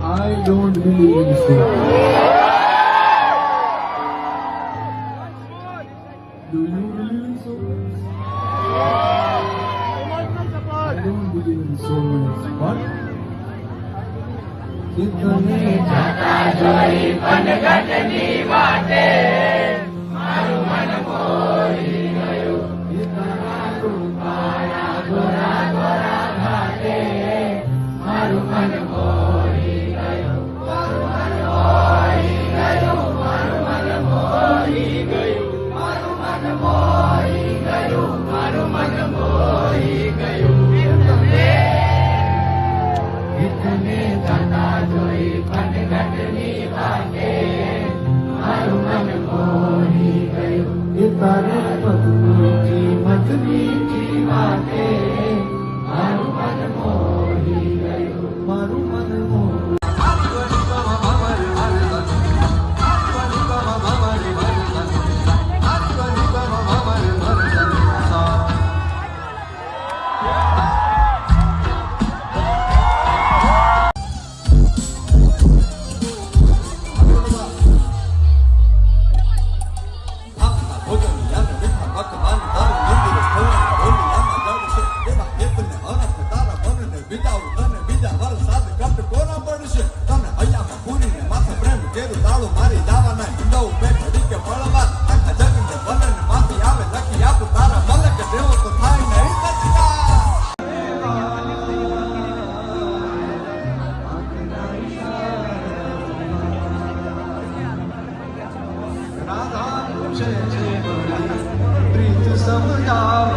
I don't believe in so. Do you believe in so? I don't believe in so much. What? इतने જતા જોઈ પનઘટની વાટે મારું મન મોહી ગયું. इतना रूपाया ગોરા ગોરા ઘાટે મારું મન મોહી ગયું. મારું મન મોહી ગયું. મારું મન મોહી ગયું. મારું મન મોહી ગયું. મારું મન મોહી ગયું. ઇતને જતા જોઈ પનઘટની વાટે મારું મન મોહી ગયું. इतने મતની કી વાટે મારું મન મોહી ગયું. મારું મન મોહ પ્રીત સમજાવ